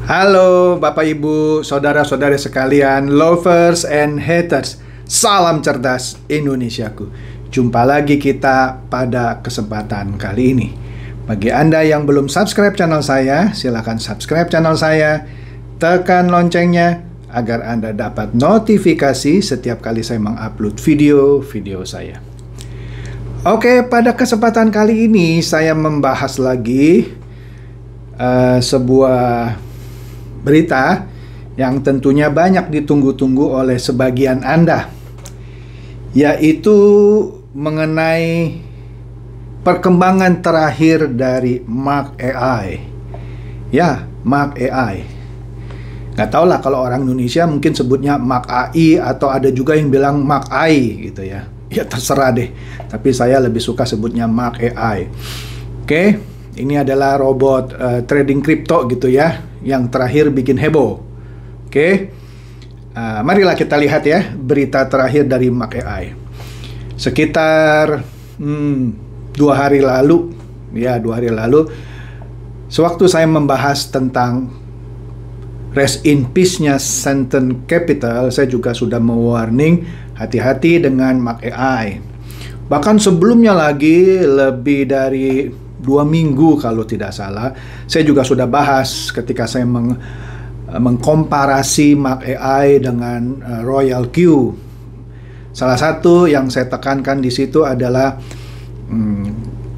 Halo Bapak Ibu, saudara-saudari sekalian, lovers and haters. Salam cerdas Indonesiaku. Jumpa lagi kita pada kesempatan kali ini. Bagi Anda yang belum subscribe channel saya, silakan subscribe channel saya, tekan loncengnya agar Anda dapat notifikasi setiap kali saya mengupload video-video saya. Oke, pada kesempatan kali ini saya membahas lagi sebuah berita yang tentunya banyak ditunggu-tunggu oleh sebagian Anda, yaitu mengenai perkembangan terakhir dari Mark AI. Ya, Mark AI. Nggak tahu lah kalau orang Indonesia mungkin sebutnya Mark AI atau ada juga yang bilang Mark AI gitu ya. Ya terserah deh, tapi saya lebih suka sebutnya Mark AI. Oke, ini adalah robot trading kripto gitu ya, yang terakhir bikin heboh. Oke, marilah kita lihat ya berita terakhir dari Mark AI. Sekitar 2 hari lalu, sewaktu saya membahas tentang rest in peace-nya Senten Capital, saya juga sudah mewarning hati-hati dengan Mark AI. Bahkan sebelumnya lagi, lebih dari 2 minggu kalau tidak salah, saya juga sudah bahas ketika saya mengkomparasi Mark AI dengan Royal Q. Salah satu yang saya tekankan di situ adalah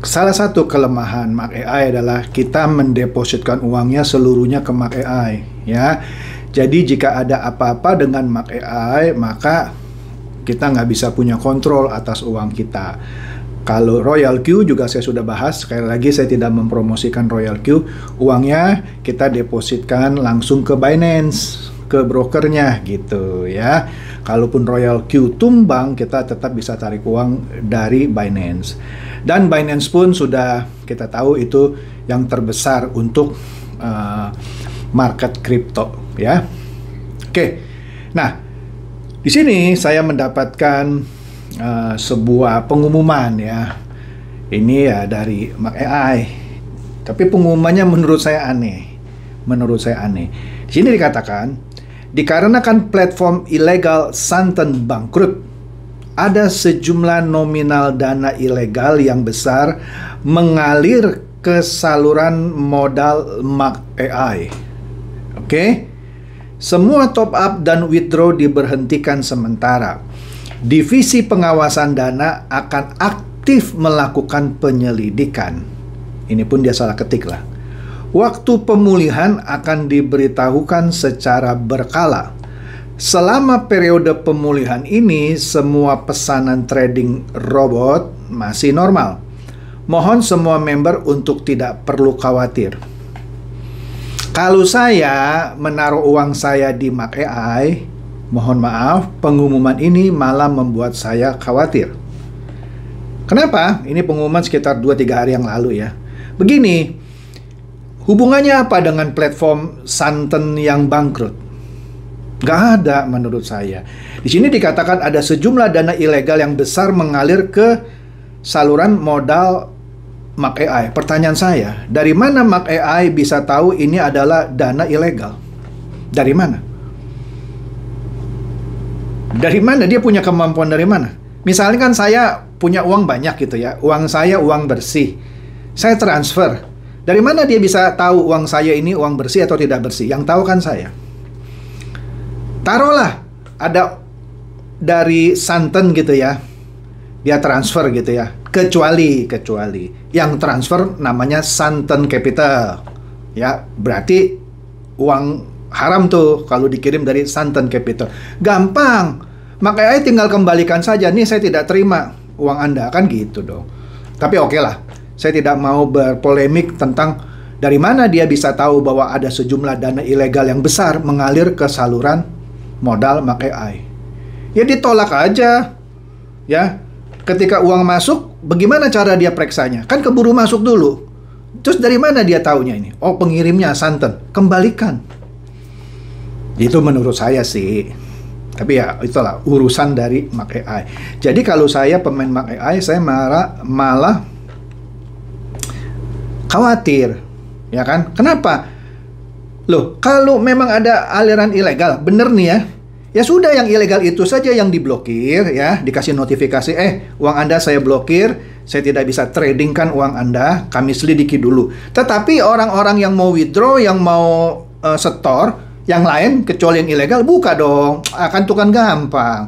salah satu kelemahan Mark AI adalah kita mendepositkan uangnya seluruhnya ke Mark AI, ya. Jadi jika ada apa-apa dengan Mark AI, maka kita nggak bisa punya kontrol atas uang kita. Kalau Royal Q juga saya sudah bahas, sekali lagi saya tidak mempromosikan Royal Q. Uangnya kita depositkan langsung ke Binance, ke brokernya gitu ya. Kalaupun Royal Q tumbang, kita tetap bisa tarik uang dari Binance. Dan Binance pun sudah kita tahu itu yang terbesar untuk market kripto ya. Oke, nah di sini saya mendapatkan sebuah pengumuman ya. Ini ya dari Mark AI. Tapi pengumumannya menurut saya aneh. Di sini dikatakan, dikarenakan platform ilegal Senten bangkrut, ada sejumlah nominal dana ilegal yang besar mengalir ke saluran modal Mark AI. Oke? Semua top up dan withdraw diberhentikan sementara. Divisi pengawasan dana akan aktif melakukan penyelidikan. Ini pun dia salah ketik lah. Waktu pemulihan akan diberitahukan secara berkala. Selama periode pemulihan ini, semua pesanan trading robot masih normal. Mohon semua member untuk tidak perlu khawatir. Kalau saya menaruh uang saya di Mark AI, mohon maaf, pengumuman ini malah membuat saya khawatir. Kenapa? Ini pengumuman sekitar 2-3 hari yang lalu ya. Begini, hubungannya apa dengan platform Senten yang bangkrut? Gak ada menurut saya. Di sini dikatakan ada sejumlah dana ilegal yang besar mengalir ke saluran modal Mark AI. Pertanyaan saya, dari mana Mark AI bisa tahu ini adalah dana ilegal? Dari mana? Dari mana dia punya kemampuan dari mana? Misalnya kan saya punya uang banyak gitu ya. Uang saya uang bersih. Saya transfer. Dari mana dia bisa tahu uang saya ini uang bersih atau tidak bersih? Yang tahu kan saya. Taruhlah ada dari Santen gitu ya. Dia transfer gitu ya. Kecuali yang transfer namanya Senten Capital. Ya, berarti uang haram tuh kalau dikirim dari Senten Capital. Gampang. Makanya tinggal kembalikan saja. Nih saya tidak terima uang Anda, kan gitu dong. Tapi oke lah. Saya tidak mau berpolemik tentang dari mana dia bisa tahu bahwa ada sejumlah dana ilegal yang besar mengalir ke saluran modal Mark AI. Ya ditolak aja. Ya. Ketika uang masuk, bagaimana cara dia periksanya? Kan keburu masuk dulu. Terus dari mana dia taunya ini? Oh, pengirimnya Santen. Kembalikan. Itu menurut saya sih. Tapi ya itulah urusan dari Mark AI. Jadi kalau saya pemain Mark AI, saya malah khawatir. Ya kan? Kenapa? Loh, kalau memang ada aliran ilegal, bener nih ya. Ya sudah, yang ilegal itu saja yang diblokir ya, dikasih notifikasi, uang Anda saya blokir, saya tidak bisa tradingkan uang Anda, kami selidiki dulu. Tetapi orang-orang yang mau withdraw, yang mau setor, yang lain kecuali yang ilegal, buka dong, akan tuh kan gampang.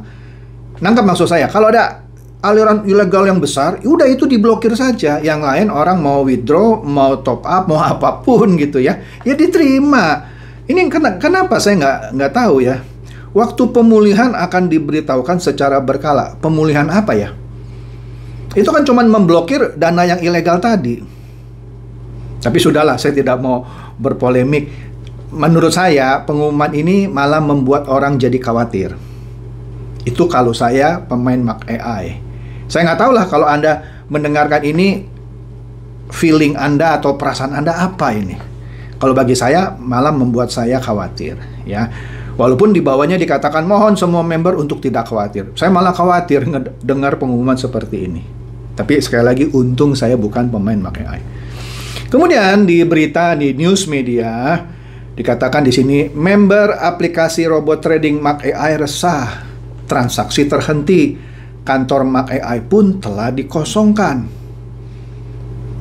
Nangkep maksud saya, kalau ada aliran ilegal yang besar, udah itu diblokir saja. Yang lain orang mau withdraw, mau top up, mau apapun gitu ya, ya diterima. Ini kenapa saya nggak tahu ya. Waktu pemulihan akan diberitahukan secara berkala. Pemulihan apa ya? Itu kan cuma memblokir dana yang ilegal tadi. Tapi sudahlah, saya tidak mau berpolemik. Menurut saya, pengumuman ini malah membuat orang jadi khawatir. Itu kalau saya pemain Mark AI. Saya nggak tahu lah kalau Anda mendengarkan ini, feeling Anda atau perasaan Anda apa ini. Kalau bagi saya malah membuat saya khawatir ya. Walaupun di bawahnya dikatakan mohon semua member untuk tidak khawatir. Saya malah khawatir dengar pengumuman seperti ini. Tapi sekali lagi, untung saya bukan pemain Mark AI. Kemudian di berita di news media dikatakan di sini, member aplikasi robot trading Mark AI resah, transaksi terhenti. Kantor Mark AI pun telah dikosongkan.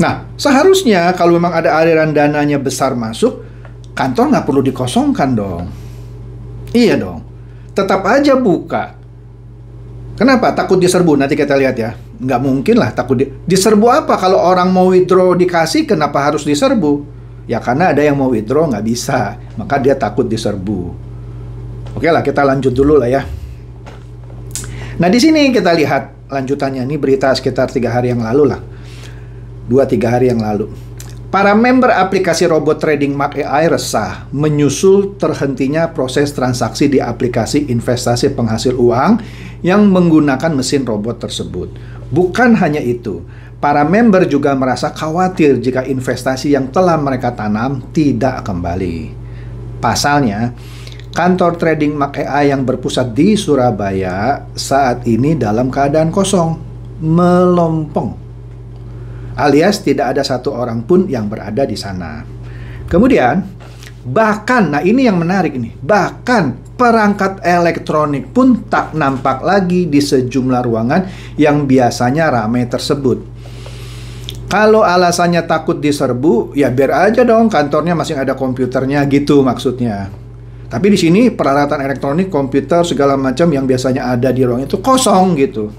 Nah, seharusnya kalau memang ada aliran dananya besar masuk, kantor nggak perlu dikosongkan dong. Iya dong, tetap aja buka. Kenapa? Takut diserbu, nanti kita lihat ya. Nggak mungkin lah takut diserbu apa? Kalau orang mau withdraw dikasih, kenapa harus diserbu? Ya karena ada yang mau withdraw nggak bisa, maka dia takut diserbu. Oke lah, kita lanjut dulu lah ya. Nah, di sini kita lihat lanjutannya. Ini berita sekitar 3 hari yang lalu lah. 2-3 hari yang lalu. Para member aplikasi robot trading Mark AI resah menyusul terhentinya proses transaksi di aplikasi investasi penghasil uang yang menggunakan mesin robot tersebut. Bukan hanya itu, para member juga merasa khawatir jika investasi yang telah mereka tanam tidak kembali. Pasalnya, kantor trading Mark AI yang berpusat di Surabaya saat ini dalam keadaan kosong, melompong, alias tidak ada satu orang pun yang berada di sana. Kemudian, bahkan, nah ini yang menarik ini, bahkan perangkat elektronik pun tak nampak lagi di sejumlah ruangan yang biasanya ramai tersebut. Kalau alasannya takut diserbu, ya biar aja dong kantornya masih ada komputernya gitu maksudnya. Tapi di sini peralatan elektronik, komputer, segala macam yang biasanya ada di ruang itu kosong gitu.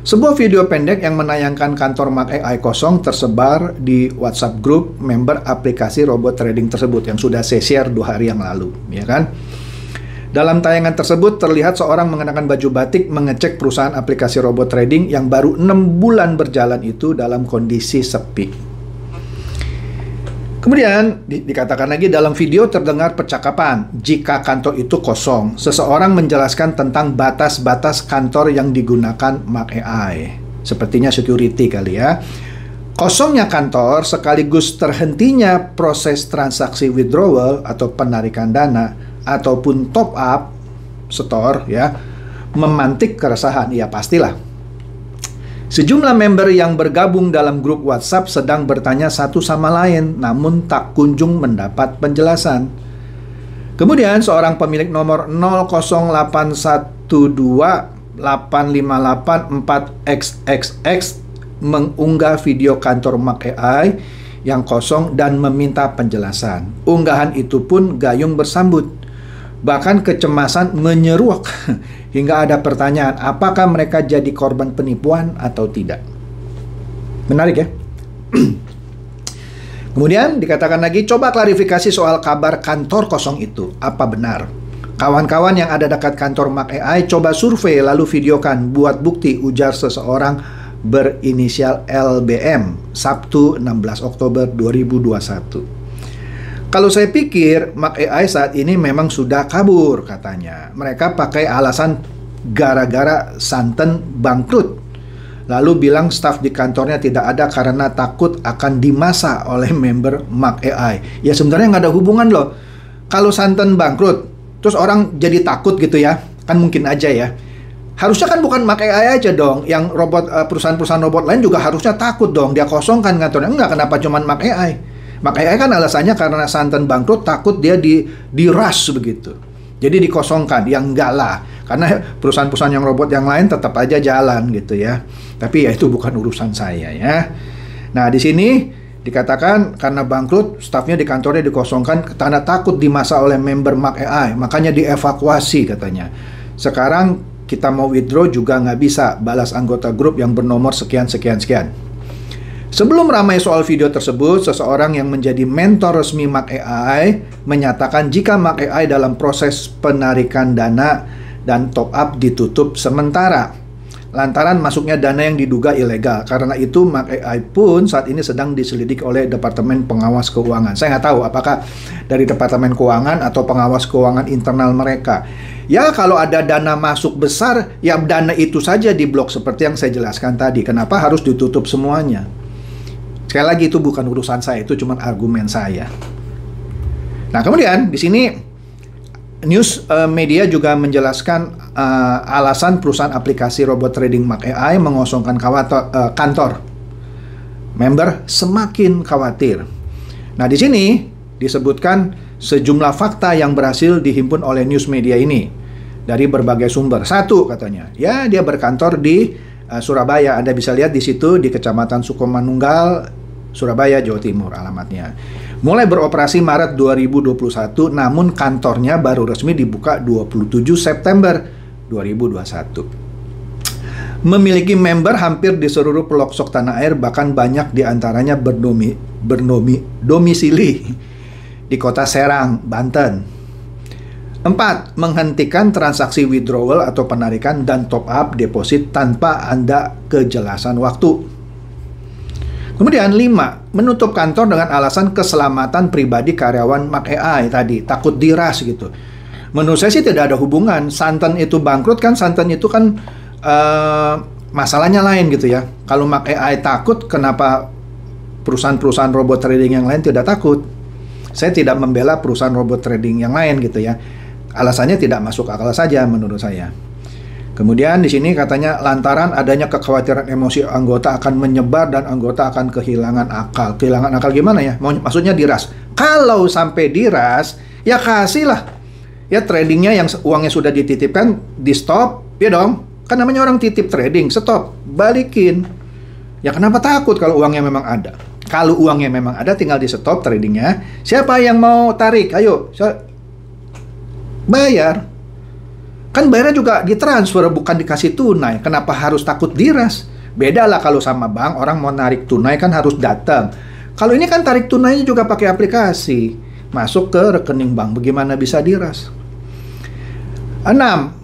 Sebuah video pendek yang menayangkan kantor Mark AI kosong tersebar di WhatsApp grup member aplikasi robot trading tersebut yang sudah saya share 2 hari yang lalu, ya kan? Dalam tayangan tersebut terlihat seorang mengenakan baju batik mengecek perusahaan aplikasi robot trading yang baru 6 bulan berjalan itu dalam kondisi sepi. Kemudian dikatakan lagi dalam video terdengar percakapan jika kantor itu kosong. Seseorang menjelaskan tentang batas-batas kantor yang digunakan Mark AI. Sepertinya security kali ya. Kosongnya kantor sekaligus terhentinya proses transaksi withdrawal atau penarikan dana ataupun top up setor ya, memantik keresahan. Ya pastilah. Sejumlah member yang bergabung dalam grup WhatsApp sedang bertanya satu sama lain, namun tak kunjung mendapat penjelasan. Kemudian seorang pemilik nomor 001285884XXX mengunggah video kantor Mark AI yang kosong dan meminta penjelasan. Unggahan itu pun gayung bersambut. Bahkan kecemasan menyeruak hingga ada pertanyaan apakah mereka jadi korban penipuan atau tidak. Menarik ya. Kemudian dikatakan lagi, coba klarifikasi soal kabar kantor kosong itu. Apa benar? Kawan-kawan yang ada dekat kantor Mark AI coba survei lalu videokan buat bukti, ujar seseorang berinisial LBM Sabtu 16 Oktober 2021. Kalau saya pikir Mark AI saat ini memang sudah kabur katanya. Mereka pakai alasan gara-gara Santen bangkrut. Lalu bilang staf di kantornya tidak ada karena takut akan dimasa oleh member Mark AI. Ya sebenarnya nggak ada hubungan loh. Kalau Santen bangkrut, terus orang jadi takut gitu ya. Kan mungkin aja ya. Harusnya kan bukan Mark AI aja dong. Yang perusahaan-perusahaan robot lain juga harusnya takut dong. Dia kosongkan kantornya. Enggak, kenapa cuman Mark AI? Mark AI kan alasannya karena Santen bangkrut, takut dia di rush begitu. Jadi dikosongkan. Ya enggak lah. Karena perusahaan-perusahaan yang robot yang lain tetap aja jalan gitu ya. Tapi ya itu bukan urusan saya ya. Nah, di sini dikatakan karena bangkrut, stafnya di kantornya dikosongkan karena takut dimasa oleh member Mark AI. Makanya dievakuasi katanya. Sekarang kita mau withdraw juga nggak bisa, balas anggota grup yang bernomor sekian-sekian-sekian. Sebelum ramai soal video tersebut, seseorang yang menjadi mentor resmi Mark AI menyatakan jika Mark AI dalam proses penarikan dana dan top up ditutup sementara lantaran masuknya dana yang diduga ilegal. Karena itu Mark AI pun saat ini sedang diselidiki oleh Departemen Pengawas Keuangan. Saya nggak tahu apakah dari Departemen Keuangan atau pengawas keuangan internal mereka. Ya kalau ada dana masuk besar, ya dana itu saja diblok seperti yang saya jelaskan tadi. Kenapa harus ditutup semuanya? Sekali lagi itu bukan urusan saya, itu cuma argumen saya. Nah, kemudian di sini news media juga menjelaskan alasan perusahaan aplikasi robot trading Mark AI mengosongkan kantor. Member semakin khawatir. Nah, di sini disebutkan sejumlah fakta yang berhasil dihimpun oleh news media ini dari berbagai sumber. Satu katanya, ya dia berkantor di Surabaya. Anda bisa lihat di situ di Kecamatan Sukomanunggal, Surabaya, Jawa Timur alamatnya. Mulai beroperasi Maret 2021, namun kantornya baru resmi dibuka 27 September 2021. Memiliki member hampir di seluruh pelosok tanah air, bahkan banyak diantaranya berdomisili di kota Serang, Banten. 4. Menghentikan transaksi withdrawal atau penarikan dan top up deposit tanpa ada kejelasan waktu. Kemudian 5. Menutup kantor dengan alasan keselamatan pribadi karyawan Mark AI tadi, takut diras gitu. Menurut saya sih tidak ada hubungan. Santen itu bangkrut kan, Santen itu kan masalahnya lain gitu ya. Kalau Mark AI takut, kenapa perusahaan-perusahaan robot trading yang lain tidak takut? Saya tidak membela perusahaan robot trading yang lain gitu ya. Alasannya tidak masuk akal saja menurut saya. Kemudian di sini katanya lantaran adanya kekhawatiran emosi anggota akan menyebar dan anggota akan kehilangan akal. Kehilangan akal gimana ya? Maksudnya diras. Kalau sampai diras, ya kasihlah. Ya tradingnya yang uangnya sudah dititipkan, di stop, ya dong. Kan namanya orang titip trading, stop, balikin. Ya kenapa takut kalau uangnya memang ada? Kalau uangnya memang ada, tinggal di stop tradingnya. Siapa yang mau tarik? Ayo, bayar. Kan bayarnya juga ditransfer, bukan dikasih tunai. Kenapa harus takut diras? Beda lah kalau sama bank, orang mau narik tunai kan harus datang. Kalau ini kan tarik tunainya juga pakai aplikasi. Masuk ke rekening bank, bagaimana bisa diras? 6.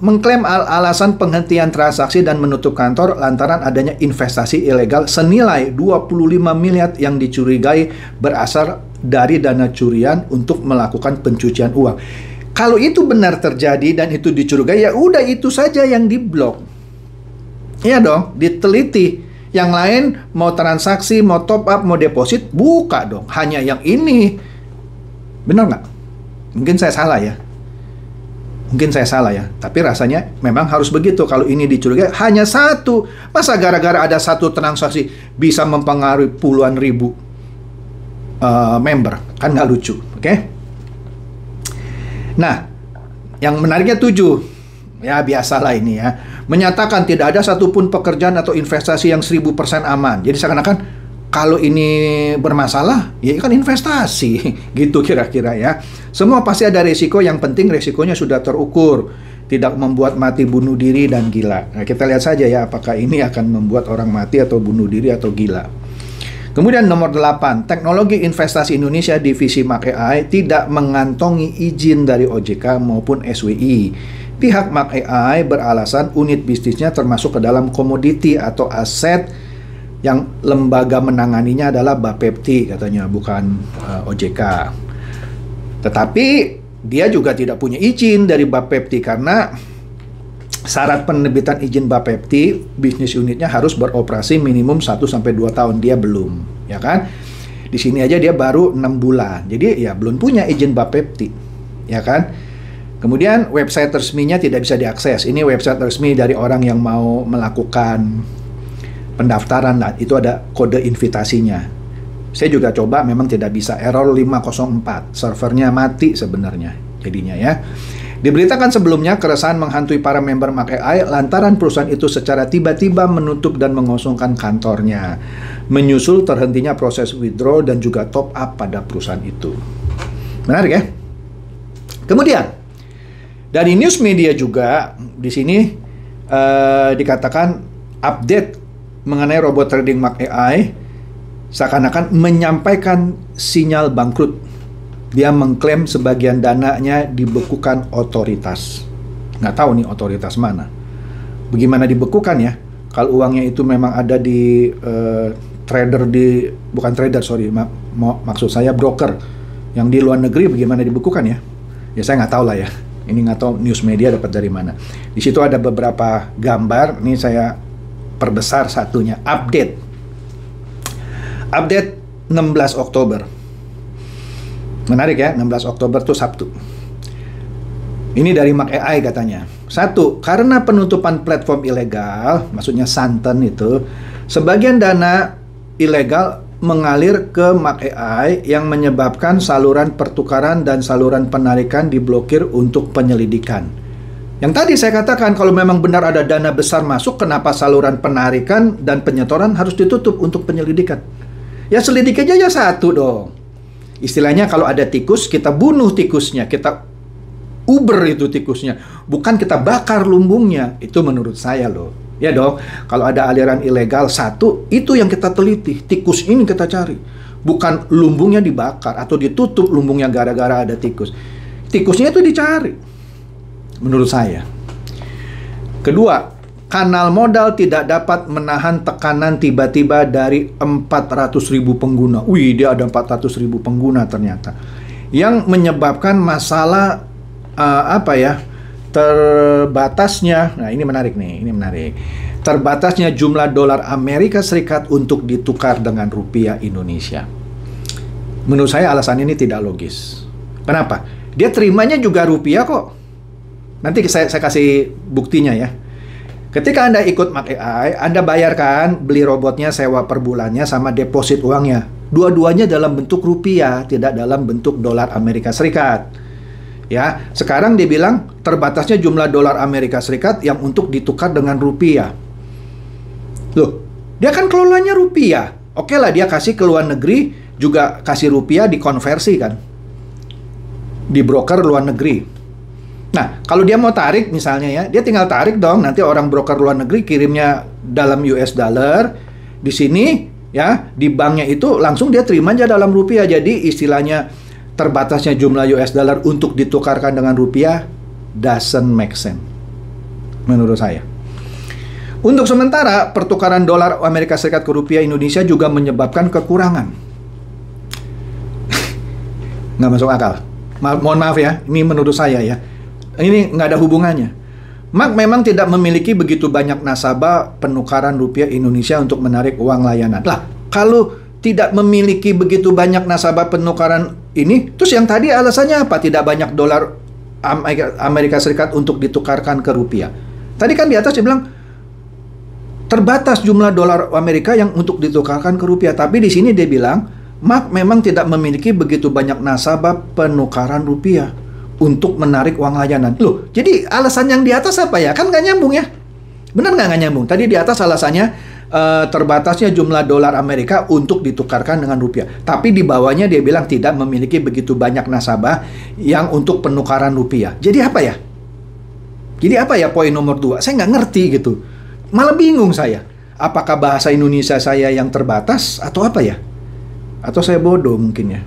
Mengklaim alasan penghentian transaksi dan menutup kantor lantaran adanya investasi ilegal senilai 25 miliar yang dicurigai berasal dari dana curian untuk melakukan pencucian uang. Kalau itu benar terjadi dan itu dicurigai, ya udah itu saja yang diblok. Iya dong, diteliti. Yang lain mau transaksi, mau top up, mau deposit, buka dong. Hanya yang ini. Benar nggak? Mungkin saya salah ya. Mungkin saya salah ya. Tapi rasanya memang harus begitu. Kalau ini dicurigai, hanya satu. Masa gara-gara ada satu transaksi bisa mempengaruhi puluhan ribu member? Kan nggak lucu, oke? Nah, yang menariknya 7, ya biasalah ini ya, menyatakan tidak ada satupun pekerjaan atau investasi yang 1000% aman. Jadi seakan-akan kalau ini bermasalah, ya kan investasi, gitu kira-kira ya. Semua pasti ada risiko, yang penting risikonya sudah terukur, tidak membuat mati, bunuh diri, dan gila. Nah, kita lihat saja ya, apakah ini akan membuat orang mati atau bunuh diri atau gila. Kemudian nomor 8, teknologi investasi Indonesia divisi Mark AI tidak mengantongi izin dari OJK maupun SWI. Pihak Mark AI beralasan unit bisnisnya termasuk ke dalam komoditi atau aset yang lembaga menanganinya adalah Bapepti katanya, bukan OJK. Tetapi dia juga tidak punya izin dari Bapepti karena syarat penerbitan izin Bapepti, bisnis unitnya harus beroperasi minimum 1-2 tahun. Dia belum, ya kan? Di sini aja dia baru 6 bulan. Jadi ya belum punya izin Bapepti, ya kan? Kemudian website resminya tidak bisa diakses. Ini website resmi dari orang yang mau melakukan pendaftaran. Nah, itu ada kode invitasinya. Saya juga coba, memang tidak bisa, error 504, servernya mati sebenarnya jadinya ya. Diberitakan sebelumnya keresahan menghantui para member MacAI lantaran perusahaan itu secara tiba-tiba menutup dan mengosongkan kantornya, menyusul terhentinya proses withdraw dan juga top up pada perusahaan itu. Menarik ya? Kemudian dari news media juga di sini dikatakan update mengenai robot trading MacAI seakan-akan menyampaikan sinyal bangkrut. Dia mengklaim sebagian dananya dibekukan otoritas. Nggak tahu nih otoritas mana. Bagaimana dibekukan ya? Kalau uangnya itu memang ada di trader di, bukan trader sorry, maksud saya broker yang di luar negeri, bagaimana dibekukan ya? Ya saya nggak tahu lah ya. Ini nggak tahu news media dapat dari mana. Di situ ada beberapa gambar. Ini saya perbesar satunya. Update 16 Oktober. Menarik ya, 16 Oktober itu Sabtu. Ini dari MacAI katanya. 1. Karena penutupan platform ilegal, maksudnya santen itu, sebagian dana ilegal mengalir ke MacAI yang menyebabkan saluran pertukaran dan saluran penarikan diblokir untuk penyelidikan. Yang tadi saya katakan, kalau memang benar ada dana besar masuk, kenapa saluran penarikan dan penyetoran harus ditutup untuk penyelidikan? Ya selidik aja ya satu dong. Istilahnya kalau ada tikus, kita bunuh tikusnya, kita uber itu tikusnya, bukan kita bakar lumbungnya. Itu menurut saya loh. Ya dong, kalau ada aliran ilegal satu, itu yang kita teliti, tikus ini kita cari. Bukan lumbungnya dibakar atau ditutup lumbungnya gara-gara ada tikus. Tikusnya itu dicari, menurut saya. Kedua, kanal modal tidak dapat menahan tekanan tiba-tiba dari 400.000 pengguna. Wih, dia ada 400.000 pengguna ternyata. Yang menyebabkan masalah terbatasnya. Nah, ini menarik nih, ini menarik. Terbatasnya jumlah dolar Amerika Serikat untuk ditukar dengan rupiah Indonesia. Menurut saya alasan ini tidak logis. Kenapa? Dia terimanya juga rupiah kok. Nanti saya kasih buktinya ya. Ketika Anda ikut MacAI, Anda bayarkan beli robotnya, sewa per bulannya, sama deposit uangnya. Dua-duanya dalam bentuk rupiah, tidak dalam bentuk dolar Amerika Serikat. Ya, sekarang dia bilang terbatasnya jumlah dolar Amerika Serikat yang untuk ditukar dengan rupiah. Loh, dia kan kelolanya rupiah. Oke lah, dia kasih ke luar negeri, juga kasih rupiah dikonversi kan. Di broker luar negeri. Nah, kalau dia mau tarik misalnya ya, dia tinggal tarik dong. Nanti orang broker luar negeri kirimnya dalam US dollar. Di sini ya, di banknya itu langsung dia terima aja dalam rupiah. Jadi istilahnya terbatasnya jumlah US dollar untuk ditukarkan dengan rupiah doesn't make sense menurut saya. Untuk sementara, pertukaran dolar Amerika Serikat ke rupiah Indonesia juga menyebabkan kekurangan. Nggak masuk akal. Mohon maaf ya, ini menurut saya ya. Ini nggak ada hubungannya. Mac memang tidak memiliki begitu banyak nasabah penukaran rupiah Indonesia untuk menarik uang layanan. Lah, kalau tidak memiliki begitu banyak nasabah penukaran ini, terus yang tadi alasannya apa? Tidak banyak dolar Amerika Serikat untuk ditukarkan ke rupiah. Tadi kan di atas dia bilang terbatas jumlah dolar Amerika yang untuk ditukarkan ke rupiah. Tapi di sini dia bilang Mac memang tidak memiliki begitu banyak nasabah penukaran rupiah untuk menarik uang layanan. Loh, jadi alasan yang di atas apa ya? Kan nggak nyambung ya? Benar nggak nyambung? Tadi di atas alasannya terbatasnya jumlah dolar Amerika untuk ditukarkan dengan rupiah. Tapi di bawahnya dia bilang tidak memiliki begitu banyak nasabah yang untuk penukaran rupiah. Jadi apa ya? Jadi apa ya poin nomor 2? Saya nggak ngerti gitu. Malah bingung saya. Apakah bahasa Indonesia saya yang terbatas atau apa ya? Atau saya bodoh mungkin ya?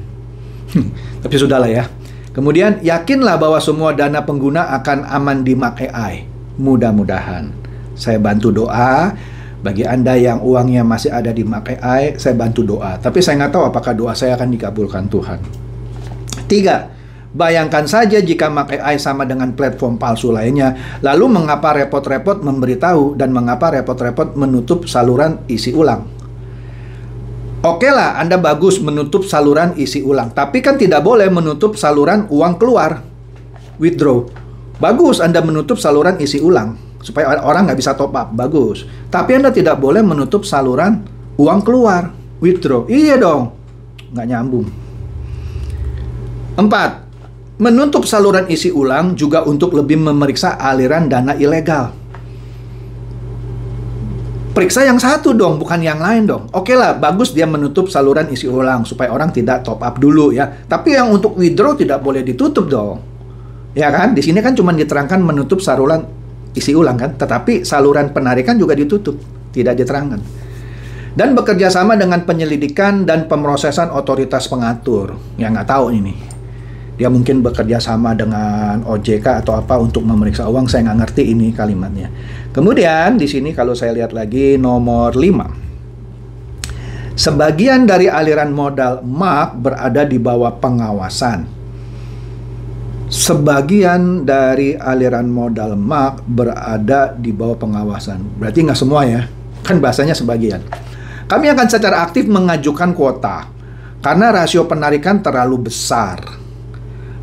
Tapi sudahlah ya. Kemudian, yakinlah bahwa semua dana pengguna akan aman di MacAI. Mudah-mudahan. Saya bantu doa. Bagi Anda yang uangnya masih ada di MacAI, saya bantu doa. Tapi saya nggak tahu apakah doa saya akan dikabulkan Tuhan. 3. Bayangkan saja jika MacAI sama dengan platform palsu lainnya. Lalu mengapa repot-repot memberitahu dan mengapa repot-repot menutup saluran isi ulang? Oke lah, Anda bagus menutup saluran isi ulang. Tapi kan tidak boleh menutup saluran uang keluar. Withdraw. Bagus Anda menutup saluran isi ulang. Supaya orang nggak bisa top up. Bagus. Tapi Anda tidak boleh menutup saluran uang keluar. Withdraw. Iya dong. nggak nyambung. 4. Menutup saluran isi ulang juga untuk lebih memeriksa aliran dana ilegal. Periksa yang satu dong, bukan yang lain dong. Oke lah, bagus dia menutup saluran isi ulang supaya orang tidak top up dulu ya. Tapi yang untuk withdraw tidak boleh ditutup dong. Ya kan? Di sini kan cuma diterangkan menutup saluran isi ulang kan, tetapi saluran penarikan juga ditutup, tidak diterangkan. Dan bekerja sama dengan penyelidikan dan pemrosesan otoritas pengatur. Ya nggak tahu ini. Dia mungkin bekerja sama dengan OJK atau apa untuk memeriksa uang, saya nggak ngerti ini kalimatnya. Kemudian di sini kalau saya lihat lagi nomor 5. Sebagian dari aliran modal MAK berada di bawah pengawasan. Sebagian dari aliran modal MAK berada di bawah pengawasan. Berarti nggak semua ya, kan bahasanya sebagian. Kami akan secara aktif mengajukan kuota karena rasio penarikan terlalu besar.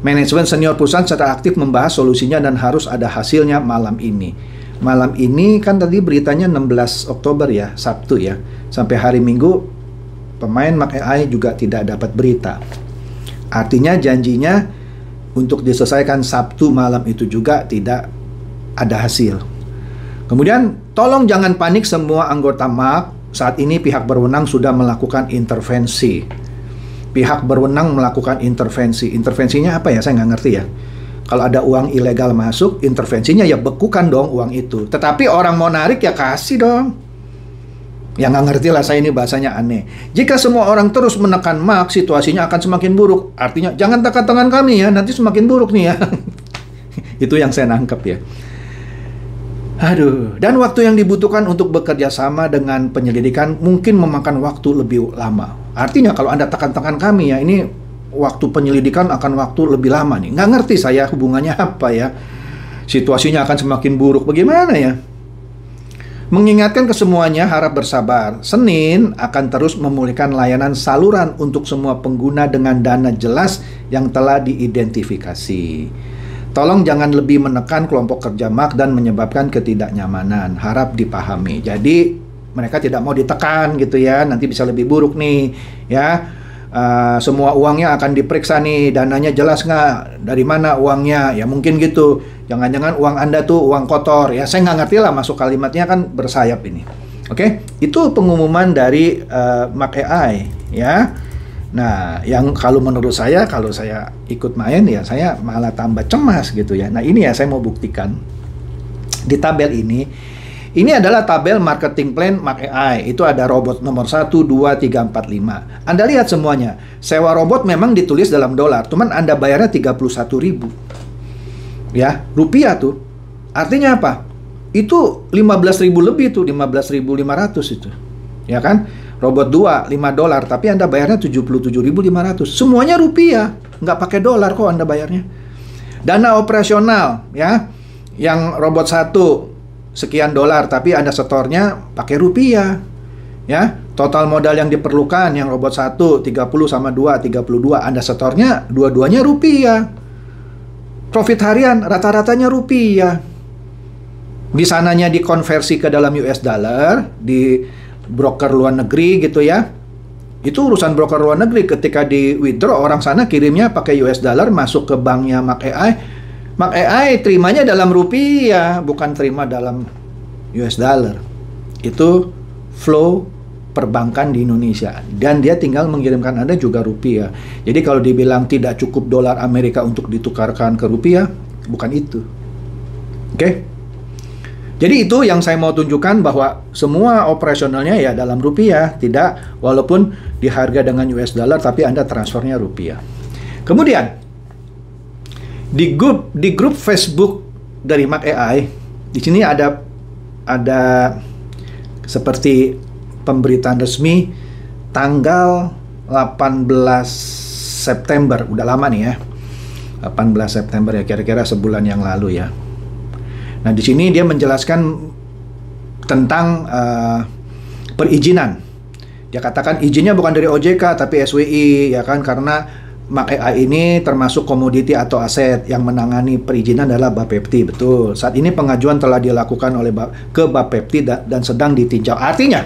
Manajemen senior perusahaan secara aktif membahas solusinya dan harus ada hasilnya malam ini. Malam ini kan tadi beritanya 16 Oktober ya, Sabtu ya. Sampai hari Minggu pemain MAK juga tidak dapat berita. Artinya janjinya untuk diselesaikan Sabtu malam itu juga tidak ada hasil. Kemudian tolong jangan panik semua anggota MAK. Saat ini pihak berwenang sudah melakukan intervensi. Pihak berwenang melakukan intervensi. Intervensinya apa ya? Saya nggak ngerti ya. Kalau ada uang ilegal masuk, intervensinya ya bekukan dong uang itu. Tetapi orang mau narik ya kasih dong. Ya nggak ngerti lah, saya ini bahasanya aneh. Jika semua orang terus menekan MAK, situasinya akan semakin buruk. Artinya jangan tekan tangan kami ya, nanti semakin buruk nih ya. Itu yang saya nangkep ya. Aduh, dan waktu yang dibutuhkan untuk bekerja sama dengan penyelidikan mungkin memakan waktu lebih lama. Artinya kalau Anda tekan-tekan kami ya, ini waktu penyelidikan akan waktu lebih lama nih. Nggak ngerti saya hubungannya apa ya. Situasinya akan semakin buruk. Bagaimana ya? Mengingatkan kesemuanya, harap bersabar. Senin akan terus memulihkan layanan saluran untuk semua pengguna dengan dana jelas yang telah diidentifikasi. Tolong jangan lebih menekan kelompok kerja MAK dan menyebabkan ketidaknyamanan. Harap dipahami. Jadi mereka tidak mau ditekan gitu ya. Nanti bisa lebih buruk nih ya. Semua uangnya akan diperiksa nih, dananya jelas nggak, dari mana uangnya, ya mungkin gitu. Jangan-jangan uang Anda tuh uang kotor, ya saya nggak ngerti lah, masuk kalimatnya kan bersayap ini. Oke, itu pengumuman dari MAK AI ya. Nah, yang kalau menurut saya, kalau saya ikut main ya saya malah tambah cemas gitu ya. Nah ini ya saya mau buktikan di tabel ini. Ini adalah tabel marketing plan MAK AI. Itu ada robot nomor 1, 2, 3, 4, 5. Anda lihat semuanya. Sewa robot memang ditulis dalam dolar. Cuman Anda bayarnya 31.000. Ya, rupiah tuh. Artinya apa? Itu 15.000 lebih tuh. 15.500 itu. Ya kan? Robot 2, $5. Tapi Anda bayarnya 77.500. Semuanya rupiah. Nggak pakai dolar kok Anda bayarnya. Dana operasional. Ya. Yang robot 1 sekian dolar, tapi Anda setornya pakai rupiah. Ya, total modal yang diperlukan yang robot 1 30 sama 2 32, Anda setornya dua-duanya rupiah. Profit harian rata-ratanya rupiah. Di sananya dikonversi ke dalam US dollar di broker luar negeri gitu ya. Itu urusan broker luar negeri. Ketika di withdraw, orang sana kirimnya pakai US dollar masuk ke banknya MAK AI. MAK AI terimanya dalam rupiah, bukan terima dalam US dollar. Itu flow perbankan di Indonesia. Dan dia tinggal mengirimkan Anda juga rupiah. Jadi kalau dibilang tidak cukup dolar Amerika untuk ditukarkan ke rupiah, bukan itu. Oke? Jadi itu yang saya mau tunjukkan, bahwa semua operasionalnya ya dalam rupiah, tidak walaupun diharga dengan US dollar tapi Anda transfernya rupiah. Kemudian di grup Facebook dari MAK AI, di sini ada seperti pemberitaan resmi tanggal 18 September, udah lama nih ya, 18 September ya, kira-kira sebulan yang lalu ya. Nah di sini dia menjelaskan tentang perizinan. Dia katakan izinnya bukan dari OJK tapi SWI ya kan, karena MAK AI ini termasuk komoditi atau aset. Yang menangani perizinan adalah Bapepti. Betul. Saat ini pengajuan telah dilakukan ke Bapepti dan sedang ditinjau. Artinya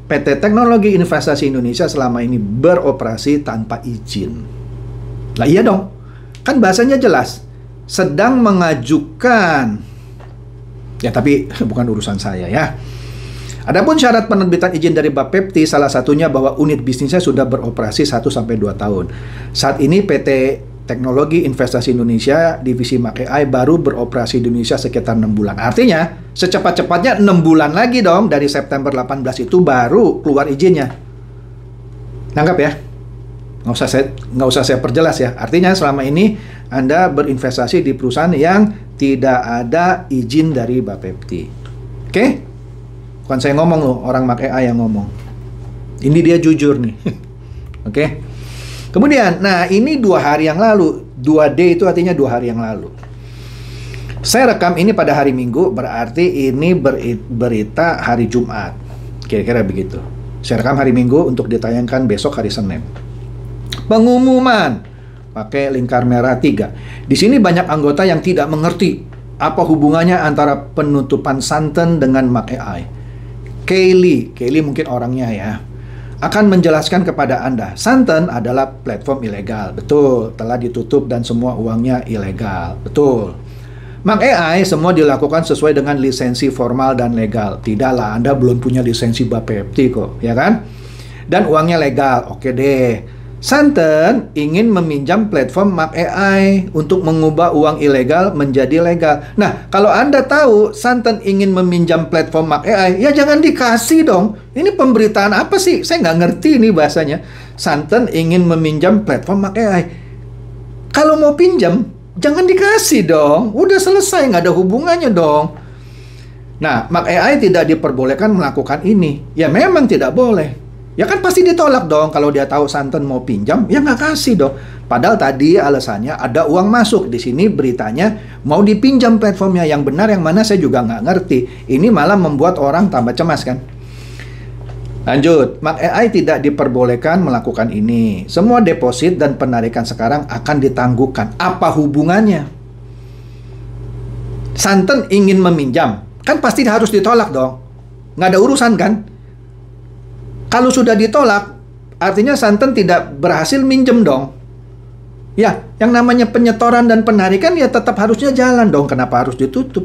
PT Teknologi Investasi Indonesia selama ini beroperasi tanpa izin. Lah iya dong, kan bahasanya jelas, sedang mengajukan. Ya tapi bukan urusan saya ya. Adapun syarat penerbitan izin dari Bapepti, salah satunya bahwa unit bisnisnya sudah beroperasi 1-2 tahun. Saat ini PT Teknologi Investasi Indonesia Divisi MAK-AI baru beroperasi di Indonesia sekitar 6 bulan. Artinya, secepat-cepatnya 6 bulan lagi dong, dari September 18 itu baru keluar izinnya. Nangkap ya? Nggak usah saya perjelas ya. Artinya selama ini Anda berinvestasi di perusahaan yang tidak ada izin dari Bapepti. Oke? Bukan saya ngomong loh, orang MAK-AI yang ngomong. Ini dia jujur nih. Oke? Kemudian, nah ini 2 hari yang lalu. 2D itu artinya 2 hari yang lalu. Saya rekam ini pada hari Minggu, berarti ini berita hari Jumat. Kira-kira begitu. Saya rekam hari Minggu untuk ditayangkan besok hari Senin. Pengumuman pakai lingkar merah 3. Di sini banyak anggota yang tidak mengerti apa hubungannya antara penutupan Santen dengan MAK-AI. Kaylee mungkin orangnya ya, akan menjelaskan kepada Anda. Santen adalah platform ilegal, betul, telah ditutup dan semua uangnya ilegal, betul. MAK-AI semua dilakukan sesuai dengan lisensi formal dan legal. Tidaklah, Anda belum punya lisensi Bapepti kok, ya kan? Dan uangnya legal, oke deh. Santen ingin meminjam platform MAK-AI untuk mengubah uang ilegal menjadi legal. Nah, kalau Anda tahu Santen ingin meminjam platform MAK-AI, ya jangan dikasih dong. Ini pemberitaan apa sih? Saya nggak ngerti ini bahasanya. Santen ingin meminjam platform MAK-AI. Kalau mau pinjam, jangan dikasih dong. Udah selesai, nggak ada hubungannya dong. Nah, MAK-AI tidak diperbolehkan melakukan ini. Ya memang tidak boleh. Ya kan pasti ditolak dong kalau dia tahu Santen mau pinjam, ya nggak kasih dong. Padahal tadi alasannya ada uang masuk. Di sini beritanya mau dipinjam platformnya. Yang benar yang mana saya juga nggak ngerti. Ini malah membuat orang tambah cemas kan. Lanjut, MAK-AI tidak diperbolehkan melakukan ini. Semua deposit dan penarikan sekarang akan ditangguhkan. Apa hubungannya? Santen ingin meminjam, kan pasti harus ditolak dong. Nggak ada urusan kan? Kalau sudah ditolak, artinya Santen tidak berhasil minjem dong. Ya, yang namanya penyetoran dan penarikan ya tetap harusnya jalan dong. Kenapa harus ditutup?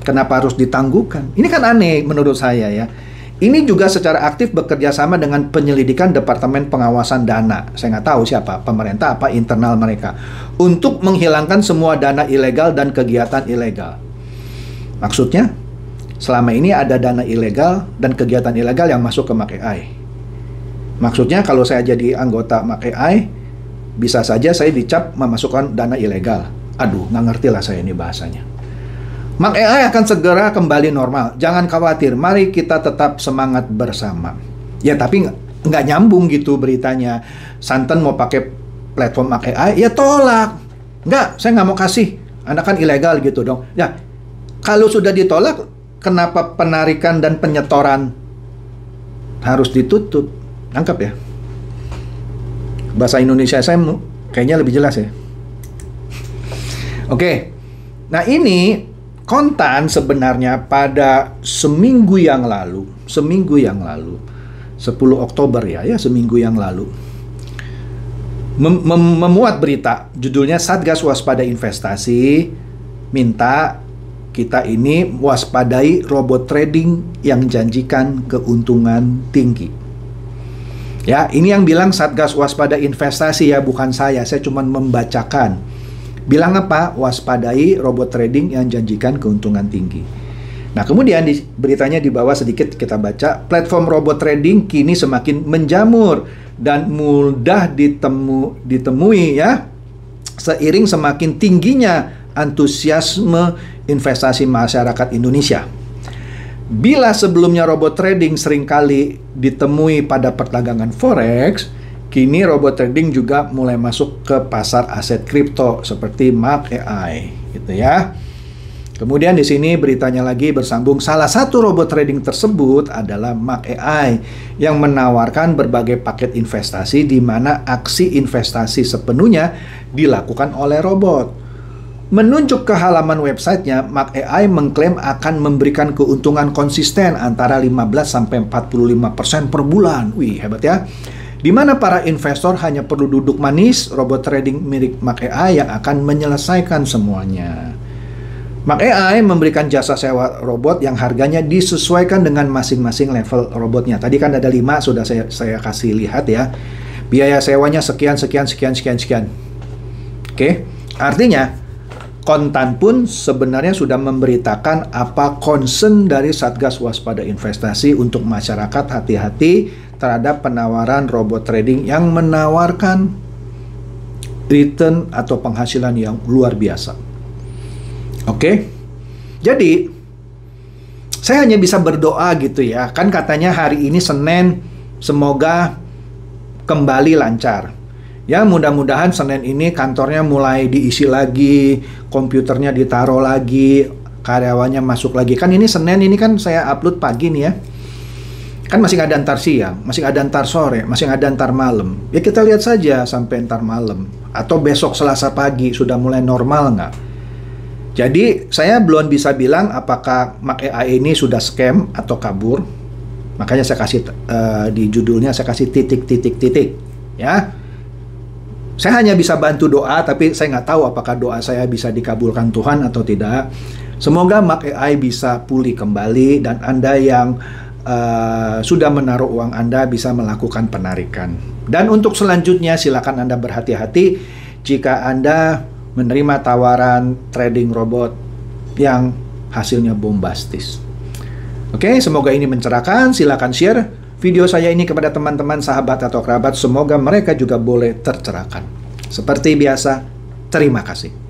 Kenapa harus ditangguhkan? Ini kan aneh menurut saya ya. Ini juga secara aktif bekerja sama dengan penyelidikan Departemen Pengawasan Dana. Saya nggak tahu siapa, pemerintah apa internal mereka. Untuk menghilangkan semua dana ilegal dan kegiatan ilegal. Maksudnya? Selama ini ada dana ilegal dan kegiatan ilegal yang masuk ke MAK-AI. Maksudnya kalau saya jadi anggota MAK-AI, bisa saja saya dicap memasukkan dana ilegal. Aduh, nggak ngerti lah saya ini bahasanya. MAK-AI akan segera kembali normal. Jangan khawatir, mari kita tetap semangat bersama. Ya tapi nggak nyambung gitu beritanya. Santen mau pakai platform MAK-AI, ya tolak. Nggak, saya nggak mau kasih. Anda kan ilegal gitu dong. Ya, kalau sudah ditolak, kenapa penarikan dan penyetoran harus ditutup? Nangkep ya? Bahasa Indonesia saya kayaknya lebih jelas ya. Oke. Nah ini kontan sebenarnya pada seminggu yang lalu, 10 Oktober ya, seminggu yang lalu. Memuat berita, judulnya Satgas Waspada Investasi minta kita ini waspadai robot trading yang janjikan keuntungan tinggi. Ya, ini yang bilang Satgas Waspada Investasi ya, bukan saya. Saya cuma membacakan. Bilang apa? Waspadai robot trading yang janjikan keuntungan tinggi. Nah, kemudian di beritanya di bawah sedikit kita baca, platform robot trading kini semakin menjamur dan mudah ditemui ya. Seiring semakin tingginya antusiasme investasi masyarakat Indonesia. Bila sebelumnya robot trading seringkali ditemui pada perdagangan forex, kini robot trading juga mulai masuk ke pasar aset kripto seperti MAK-AI, gitu ya. Kemudian di sini beritanya lagi bersambung, salah satu robot trading tersebut adalah MAK-AI yang menawarkan berbagai paket investasi di mana aksi investasi sepenuhnya dilakukan oleh robot. Menunjuk ke halaman websitenya, Mark AI mengklaim akan memberikan keuntungan konsisten antara 15-45% per bulan. Wih, hebat ya. Di mana para investor hanya perlu duduk manis, robot trading milik Mark AI yang akan menyelesaikan semuanya. Mark AI memberikan jasa sewa robot yang harganya disesuaikan dengan masing-masing level robotnya. Tadi kan ada 5, sudah saya kasih lihat ya. Biaya sewanya sekian. Oke, artinya Kontan pun sebenarnya sudah memberitakan apa concern dari Satgas Waspada Investasi untuk masyarakat hati-hati terhadap penawaran robot trading yang menawarkan return atau penghasilan yang luar biasa. Oke, jadi saya hanya bisa berdoa gitu ya. Kan katanya hari ini Senin, semoga kembali lancar. Ya, mudah-mudahan Senin ini kantornya mulai diisi lagi, komputernya ditaruh lagi, karyawannya masuk lagi. Kan ini Senin, ini kan saya upload pagi nih ya. Kan masih ada ntar siang, masih ada ntar sore, masih ada ntar malam. Ya kita lihat saja sampai ntar malam. Atau besok Selasa pagi sudah mulai normal nggak? Jadi saya belum bisa bilang apakah Mark AI ini sudah scam atau kabur. Makanya saya kasih di judulnya saya kasih titik. Ya. Saya hanya bisa bantu doa, tapi saya nggak tahu apakah doa saya bisa dikabulkan Tuhan atau tidak. Semoga Mark AI bisa pulih kembali dan Anda yang sudah menaruh uang Anda bisa melakukan penarikan. Dan untuk selanjutnya silakan Anda berhati-hati jika Anda menerima tawaran trading robot yang hasilnya bombastis. Oke, semoga ini mencerahkan. Silakan share video saya ini kepada teman-teman, sahabat, atau kerabat. Semoga mereka juga boleh tercerahkan. Seperti biasa, terima kasih.